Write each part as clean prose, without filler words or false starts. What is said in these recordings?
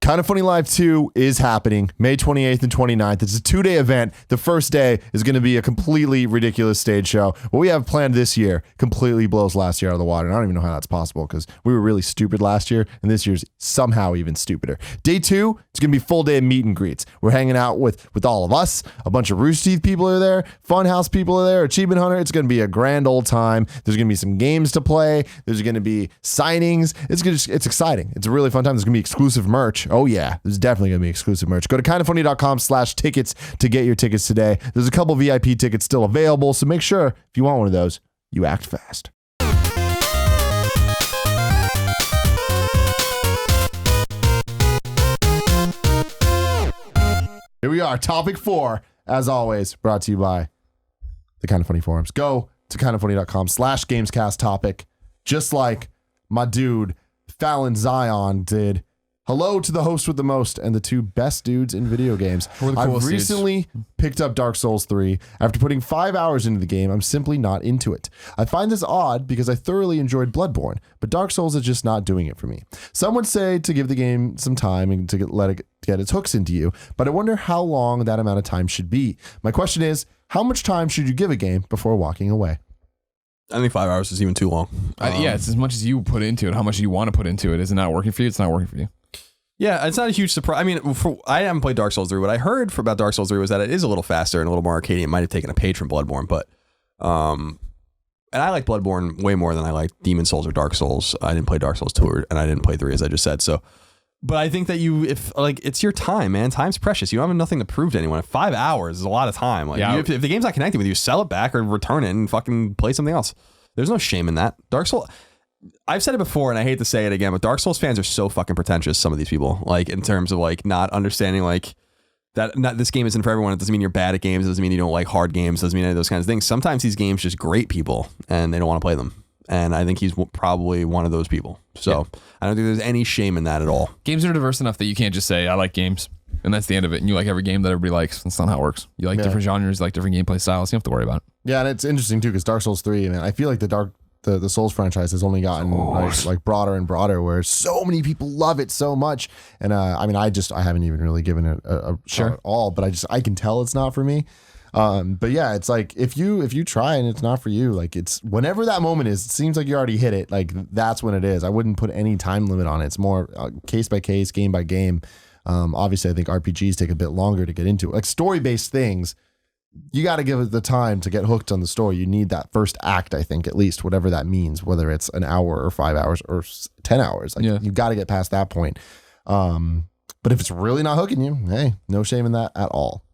Kind of Funny Live 2 is happening May 28th and 29th. It's a 2-day event. The first day is going to be a completely ridiculous stage show. What we have planned this year completely blows last year out of the water. And I don't even know how that's possible because we were really stupid last year, and this year's somehow even stupider. Day 2, it's going to be full day of meet and greets. We're hanging out with all of us. A bunch of Rooster Teeth people are there. Funhouse people are there. Achievement Hunter. It's going to be a grand old time. There's going to be some games to play. There's going to be signings. It's exciting. It's a really fun time. There's going to be exclusive merch. Oh yeah, there's definitely going to be exclusive merch. Go to kindoffunny.com/tickets to get your tickets today. There's a couple VIP tickets still available, so make sure if you want one of those, you act fast. Here we are, topic 4, as always, brought to you by the Kind of Funny forums. Go to kindoffunny.com/gamescast topic, just like my dude Fallon Zion did. Hello to the host with the most and the 2 best dudes in video games. I've recently picked up Dark Souls 3. After putting 5 hours into the game, I'm simply not into it. I find this odd because I thoroughly enjoyed Bloodborne, but Dark Souls is just not doing it for me. Some would say to give the game some time and to let it get its hooks into you, but I wonder how long that amount of time should be. My question is, how much time should you give a game before walking away? I think 5 hours is even too long. Yeah, it's as much as you put into it, how much you want to put into it. Is it not working for you? It's not working for you. Yeah, it's not a huge surprise. I mean, I haven't played Dark Souls 3. What I heard about Dark Souls 3 was that it is a little faster and a little more arcadey. It might have taken a page from Bloodborne, but and I like Bloodborne way more than I like Demon Souls or Dark Souls. I didn't play Dark Souls 2 and I didn't play 3, as I just said. So, but I think that it's your time, man. Time's precious. You don't have nothing to prove to anyone. 5 hours is a lot of time. Like, if the game's not connecting with you, sell it back or return it and fucking play something else. There's no shame in that. Dark Souls. I've said it before and I hate to say it again, but Dark Souls fans are so fucking pretentious, some of these people, like in terms of like not understanding like that this game isn't for everyone. It doesn't mean you're bad at games. It doesn't mean you don't like hard games. It doesn't mean any of those kinds of things. Sometimes these games just grate people and they don't want to play them. And I think he's probably one of those people. So I don't think there's any shame in that at all. Games are diverse enough that you can't just say, I like games. And that's the end of it. And you like every game that everybody likes. That's not how it works. You like different genres, you like different gameplay styles. You don't have to worry about it. Yeah, and it's interesting too because Dark Souls 3, man, I feel like the Souls franchise has only gotten like broader and broader, where so many people love it so much. And I mean, I haven't even really given it a shot at all, but I can tell it's not for me. But yeah, it's like if you try and it's not for you, like it's whenever that moment is, it seems like you already hit it. Like that's when it is. I wouldn't put any time limit on it. It's more case by case, game by game. Obviously, I think RPGs take a bit longer to get into it. Like story-based things, you got to give it the time to get hooked on the story. You need that first act, I think, at least, whatever that means, whether it's an hour or 5 hours or 10 hours. Like you got to get past that point. But if it's really not hooking you, hey, no shame in that at all.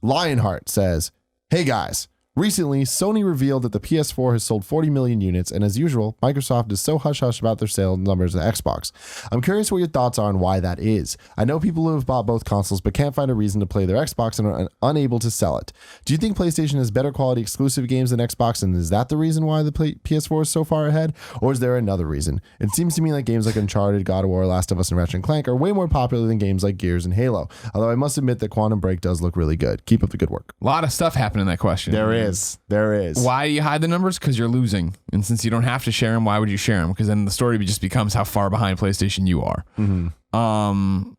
Lionheart says, hey guys, recently Sony revealed that the PS4 has sold 40 million units, and as usual, Microsoft is so hush-hush about their sales numbers of Xbox. I'm curious what your thoughts are on why that is. I know people who have bought both consoles but can't find a reason to play their Xbox and are unable to sell it. Do you think PlayStation has better quality exclusive games than Xbox, and is that the reason why the PS4 is so far ahead, or is there another reason? It seems to me like games like Uncharted, God of War, Last of Us, and Ratchet & Clank are way more popular than games like Gears and Halo, although I must admit that Quantum Break does look really good. Keep up the good work. A lot of stuff happened in that question. There is. Why do you hide the numbers? Because you're losing. And since you don't have to share them, why would you share them? Because then the story just becomes how far behind PlayStation you are. Mm-hmm.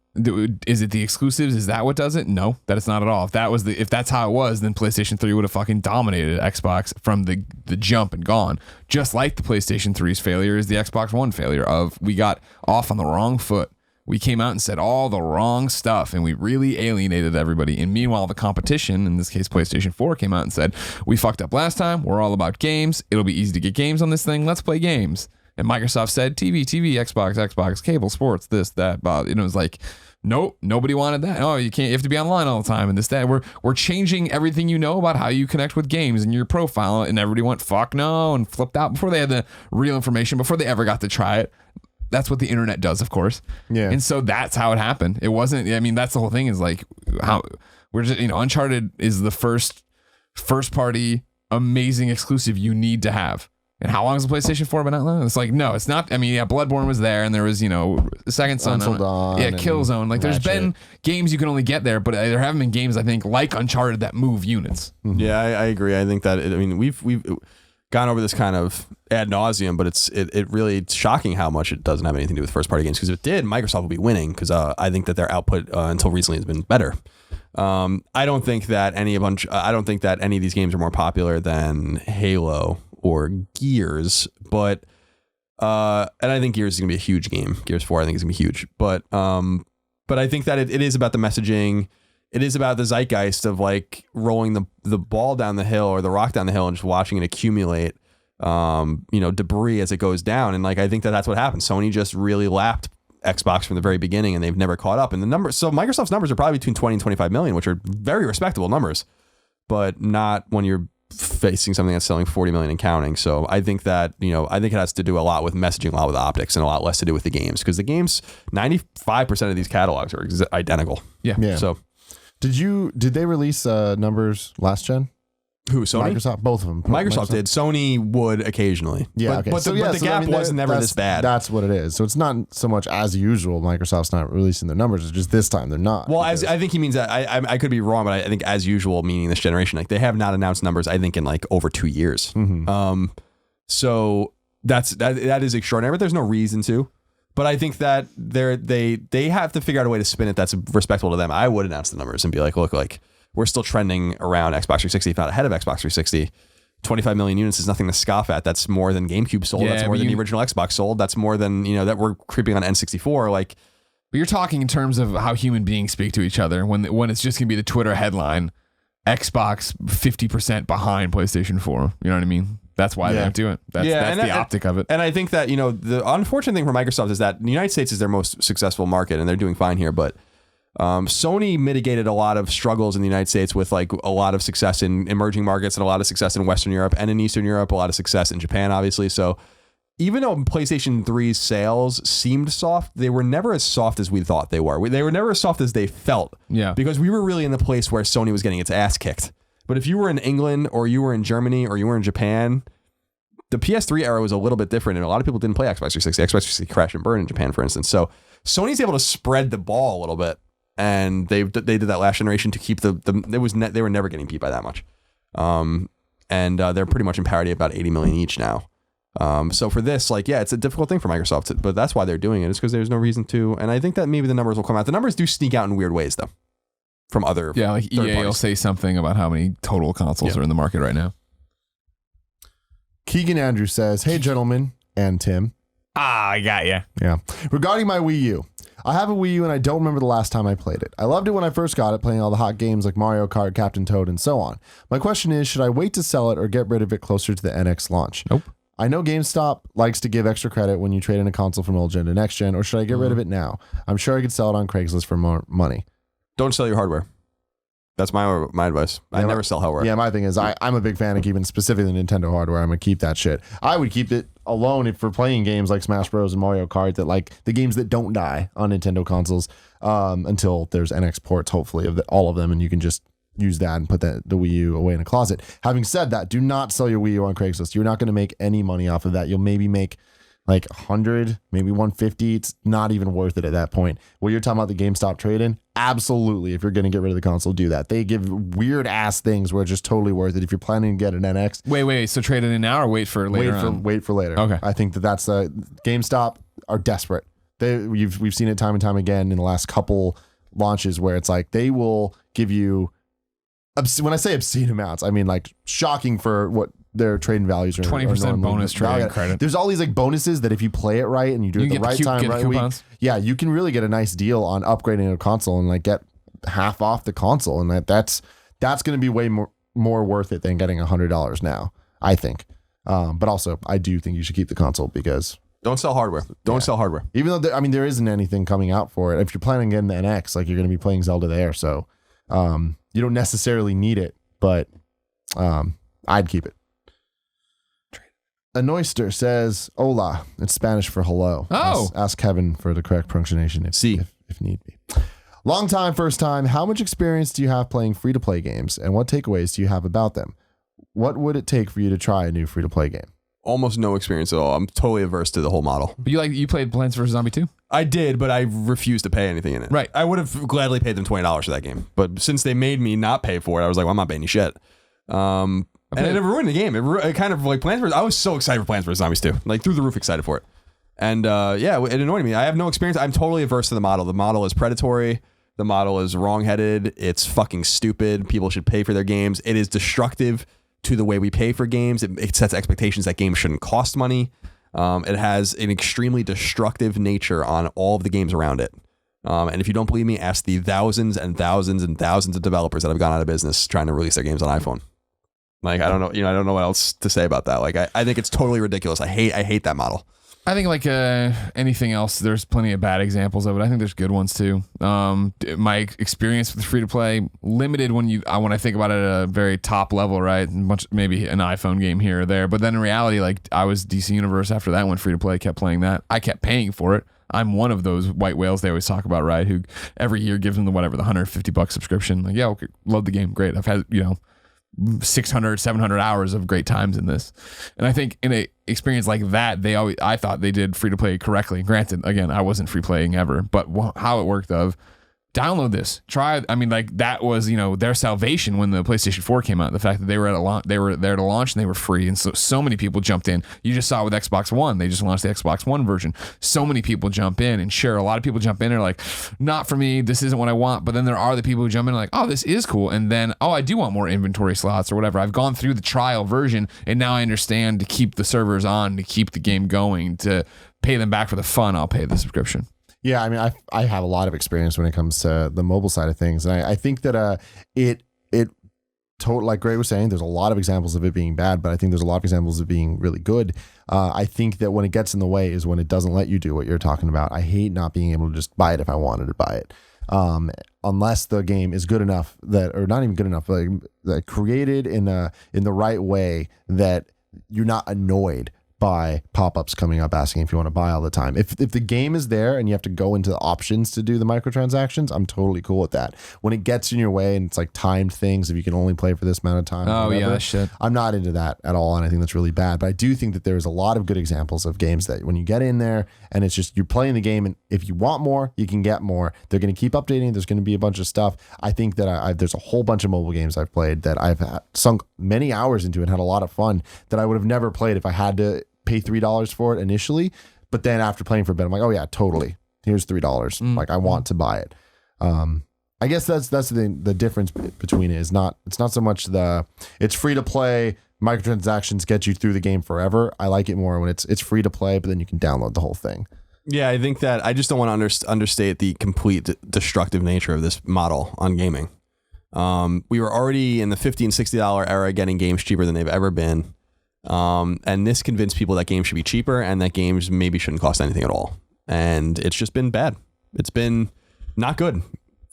Is it the exclusives? Is that what does it? No, that is not at all. If that's how it was, then PlayStation 3 would have fucking dominated Xbox from the jump and gone. Just like the PlayStation 3's failure is the Xbox One failure of we got off on the wrong foot. We came out and said all the wrong stuff and we really alienated everybody. And meanwhile, the competition, in this case, PlayStation 4 came out and said, we fucked up last time. We're all about games. It'll be easy to get games on this thing. Let's play games. And Microsoft said, TV, Xbox, cable, sports, this, that, blah. It was like, nope, nobody wanted that. Oh, you can't, you have to be online all the time and this, that. We're changing everything you know about how you connect with games and your profile. And everybody went, fuck no, and flipped out before they had the real information, before they ever got to try it. That's what the internet does, of course. Yeah. And so that's how it happened. It wasn't, I mean, that's the whole thing is like how we're just, Uncharted is the first party amazing exclusive you need to have. And how long has the PlayStation 4 been out now? It's like, no, it's not. I mean, yeah, Bloodborne was there and there was, Second Son. Killzone. Like there's been games you can only get there, but there haven't been games, I think, like Uncharted that move units. Mm-hmm. Yeah, I agree. I think that, we've gone over this kind of ad nauseum, but it really shocking how much it doesn't have anything to do with first party games. Because if it did, Microsoft would be winning. Because I think that their output until recently has been better. I don't think that any of these games are more popular than Halo or Gears, but and I think Gears is gonna be a huge game. Gears 4 I think is gonna be huge, but I think that it is about the messaging. It is about the zeitgeist of like rolling the ball down the hill or the rock down the hill and just watching it accumulate, debris as it goes down. And like, I think that's what happened. Sony just really lapped Xbox from the very beginning and they've never caught up. And the numbers, so Microsoft's numbers are probably between 20 and 25 million, which are very respectable numbers, but not when you're facing something that's selling 40 million and counting. So I think that, I think it has to do a lot with messaging, a lot with optics, and a lot less to do with the games, because the games, 95% of these catalogs are identical. Yeah. So did they release numbers last gen? Who, Sony? Microsoft, both of them. Microsoft did. Sony would occasionally. Yeah, but the gap was never this bad. That's what it is. So it's not so much as usual. Microsoft's not releasing their numbers. It's just this time they're not. Well, I think he means that. I could be wrong, but I think as usual, meaning this generation, like they have not announced numbers. I think in like over 2 years. Mm-hmm. So that is extraordinary. But there's no reason to. But I think that they have to figure out a way to spin it that's respectful to them. I would announce the numbers and be like, look, like we're still trending around Xbox 360, if not ahead of Xbox 360. 25 million units is nothing to scoff at. That's more than GameCube sold. That's more than the original Xbox sold. That's more than, that we're creeping on N64. Like, but you're talking in terms of how human beings speak to each other when it's just going to be the Twitter headline, Xbox 50% behind PlayStation 4. You know what I mean? That's why they don't do it. That's the optic of it. And I think that, the unfortunate thing for Microsoft is that the United States is their most successful market and they're doing fine here. But Sony mitigated a lot of struggles in the United States with like a lot of success in emerging markets and a lot of success in Western Europe and in Eastern Europe, a lot of success in Japan, obviously. So even though PlayStation 3's sales seemed soft, they were never as soft as we thought they were. They were never as soft as they felt. Yeah. Because we were really in the place where Sony was getting its ass kicked. But if you were in England or you were in Germany or you were in Japan, the PS3 era was a little bit different, and a lot of people didn't play Xbox 360. Xbox 360 crashed and burned in Japan, for instance. So Sony's able to spread the ball a little bit, and they did that last generation to keep they were never getting beat by that much, and they're pretty much in parity, about 80 million each now. So for this, like, yeah, it's a difficult thing for Microsoft, but that's why they're doing it. It's because there's no reason to, and I think that maybe the numbers will come out. The numbers do sneak out in weird ways, though, from other like EA parties. will say something about how many total consoles are in the market right now. Keegan Andrew says, "Hey, gentlemen," and Tim. I got you. Yeah. Regarding my Wii U, I have a Wii U and I don't remember the last time I played it. I loved it when I first got it, playing all the hot games like Mario Kart, Captain Toad, and so on. My question is, should I wait to sell it or get rid of it closer to the NX launch? Nope. I know GameStop likes to give extra credit when you trade in a console from old gen to next gen, or should I get rid of it now? I'm sure I could sell it on Craigslist for more money. Don't sell your hardware. That's my advice. I never sell hardware. Yeah, my thing is I'm a big fan of keeping specifically the Nintendo hardware. I'm going to keep that shit. I would keep it alone if for playing games like Smash Bros. And Mario Kart, that like the games that don't die on Nintendo consoles until there's NX ports, hopefully, of all of them, and you can just use that and put the Wii U away in a closet. Having said that, do not sell your Wii U on Craigslist. You're not going to make any money off of that. You'll maybe make like 100, maybe 150. It's not even worth it at that point. What you're talking about, the GameStop trade-in, absolutely. If you're going to get rid of the console, do that. They give weird ass things where it's just totally worth it. If you're planning to get an NX, wait. So trade it in now or wait for later? Wait for later. Okay. I think that's GameStop are desperate. We've seen it time and time again in the last couple launches where it's like they will give you, when I say obscene amounts, I mean like shocking for what their trading values are. 20% bonus trading credit. There's all these like bonuses that if you play it right and you do it the right time, right week, yeah, you can really get a nice deal on upgrading a console and like get half off the console, and that's going to be way more worth it than getting $100 now, I think. But also, I do think you should keep the console because don't sell hardware. Don't sell hardware. Even though there isn't anything coming out for it. If you're planning on getting the NX, like you're going to be playing Zelda there, so you don't necessarily need it, but I'd keep it. Anoyster says, "Hola." It's Spanish for hello. Oh. Ask Kevin for the correct pronunciation if need be. Long time, first time. How much experience do you have playing free-to-play games, and what takeaways do you have about them? What would it take for you to try a new free-to-play game? Almost no experience at all. I'm totally averse to the whole model. But you played Plants vs. Zombie 2? I did, but I refused to pay anything in it. Right. I would have gladly paid them $20 for that game. But since they made me not pay for it, I was like, well, I'm not paying you shit. And it ruined the game. It kind of like Plants vs. I was so excited for Plants vs. Zombies 2. Like through the roof excited for it. And yeah, it annoyed me. I have no experience. I'm totally averse to the model. The model is predatory. The model is wrongheaded. It's fucking stupid. People should pay for their games. It is destructive to the way we pay for games. It sets expectations that games shouldn't cost money. It has an extremely destructive nature on all of the games around it. And if you don't believe me, ask the thousands and thousands and thousands of developers that have gone out of business trying to release their games on iPhone. Like, I don't know, I don't know what else to say about that. Like, I think it's totally ridiculous. I hate that model. I think like anything else, there's plenty of bad examples of it. I think there's good ones too. My experience with free to play limited when I think about it at a very top level, right? Maybe an iPhone game here or there, but then in reality, like I was DC Universe after that went free to play, kept playing that. I kept paying for it. I'm one of those white whales they always talk about, right? Who every year gives them the $150 subscription. Like, yeah, okay, love the game, great. I've had 600, 700 hours of great times in this. And I think in a experience like that, I thought they did free to play correctly. Granted, again, I wasn't free playing ever, but how it worked download this, try. I mean, like that was, their salvation when the PlayStation 4 came out. The fact that they were they were there to launch and they were free. And so many people jumped in. You just saw it with Xbox One. They just launched the Xbox One version. So many people jump in, and sure, a lot of people jump in and are like, not for me. This isn't what I want. But then there are the people who jump in and like, oh, this is cool. And then, oh, I do want more inventory slots or whatever. I've gone through the trial version and now I understand to keep the servers on, to keep the game going, to pay them back for the fun. I'll pay the subscription. Yeah, I mean, I have a lot of experience when it comes to the mobile side of things, and I think that like Gray was saying, there's a lot of examples of it being bad, but I think there's a lot of examples of being really good. I think that when it gets in the way is when it doesn't let you do what you're talking about. I hate not being able to just buy it if I wanted to buy it, unless the game is good enough or not even good enough, like created in the right way that you're not annoyed by pop-ups coming up asking if you want to buy all the time. If the game is there and you have to go into the options to do the microtransactions, I'm totally cool with that. When it gets in your way and it's like timed things, if you can only play for this amount of time, that shit. I'm not into that at all, and I think that's really bad. But I do think that there's a lot of good examples of games that when you get in there and it's just you're playing the game, and if you want more, you can get more. They're going to keep updating. There's going to be a bunch of stuff. I think that there's a whole bunch of mobile games I've played that I've sunk many hours into and had a lot of fun that I would have never played if I had to pay $3 for it initially, but then after playing for a bit, I'm like, oh yeah, totally. Here's $3. Like I want to buy it. I guess that's the difference between it is it's not so much it's free to play. Microtransactions get you through the game forever. I like it more when it's free to play, but then you can download the whole thing. Yeah, I think that I just don't want to understate the complete destructive nature of this model on gaming. We were already in the $50 and $60 era getting games cheaper than they've ever been. And this convinced people that games should be cheaper and that games maybe shouldn't cost anything at all. And it's just been bad. It's been not good.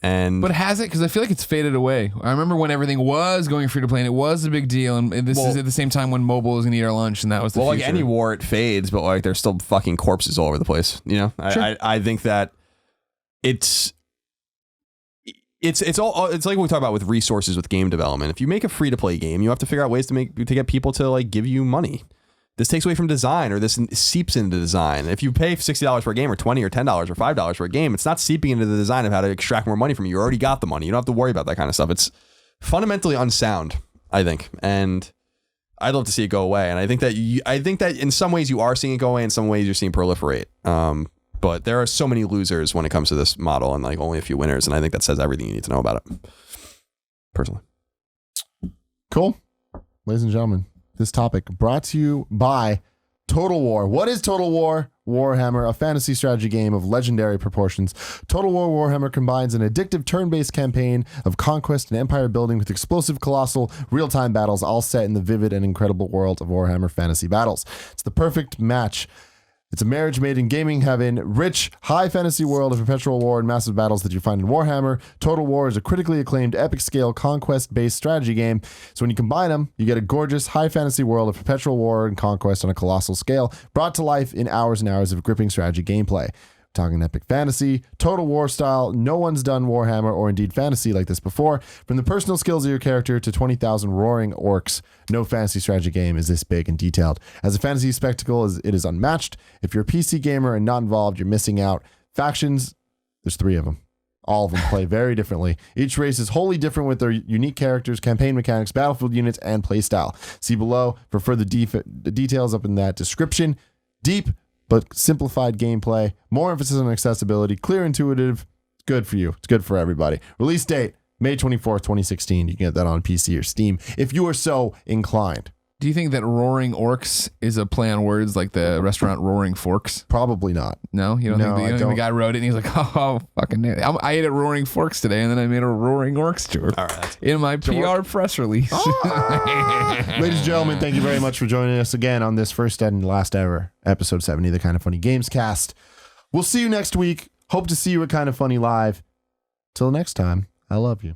But has it? Because I feel like it's faded away. I remember when everything was going free to play and it was a big deal. And this is at the same time when mobile was going to eat our lunch, and that was the future. Like any war, it fades, but like there's still fucking corpses all over the place. Sure. I think that it's like what we talk about with resources with game development. If you make a free to play game, you have to figure out ways to get people to like give you money. This takes away from design, or this seeps into design. If you pay $60 for a game, or $20 or $10 or $5 for a game, it's not seeping into the design of how to extract more money from you. You already got the money. You don't have to worry about that kind of stuff. It's fundamentally unsound, I think, and I'd love to see it go away. And I think that in some ways you are seeing it go away, in some ways you're seeing it proliferate. But there are so many losers when it comes to this model, and like only a few winners. And I think that says everything you need to know about it. Personally. Cool. Ladies and gentlemen, this topic brought to you by Total War. What is Total War? Warhammer, a fantasy strategy game of legendary proportions. Total War Warhammer combines an addictive turn-based campaign of conquest and empire building with explosive, colossal, real-time battles, all set in the vivid and incredible world of Warhammer fantasy battles. It's the perfect match. It's a marriage made in gaming heaven, rich, high fantasy world of perpetual war and massive battles that you find in Warhammer. Total War is a critically acclaimed epic-scale conquest-based strategy game. So when you combine them, you get a gorgeous, high fantasy world of perpetual war and conquest on a colossal scale, brought to life in hours and hours of gripping strategy gameplay. Talking epic fantasy, Total War style. No one's done Warhammer or indeed fantasy like this before. From the personal skills of your character to 20,000 roaring orcs, no fantasy strategy game is this big and detailed. As a fantasy spectacle, it is unmatched. If you're a PC gamer and not involved, you're missing out. Factions, there's 3 of them. All of them play very differently. Each race is wholly different with their unique characters, campaign mechanics, battlefield units, and playstyle. See below for further details up in that description. Deep but simplified gameplay, more emphasis on accessibility, clear, intuitive. It's good for you. It's good for everybody. Release date, May 24th, 2016. You can get that on PC or Steam if you are so inclined. Do you think that Roaring Orcs is a play on words like the restaurant Roaring Forks? Probably not. No, you don't think the guy wrote it and he's like, oh, fucking I ate at Roaring Forks today and then I made a Roaring Orcs joke. All right. In my PR press release. Ladies and gentlemen, thank you very much for joining us again on this first and last ever episode 70 of the Kind of Funny Gamescast. We'll see you next week. Hope to see you at Kind of Funny Live. Till next time, I love you.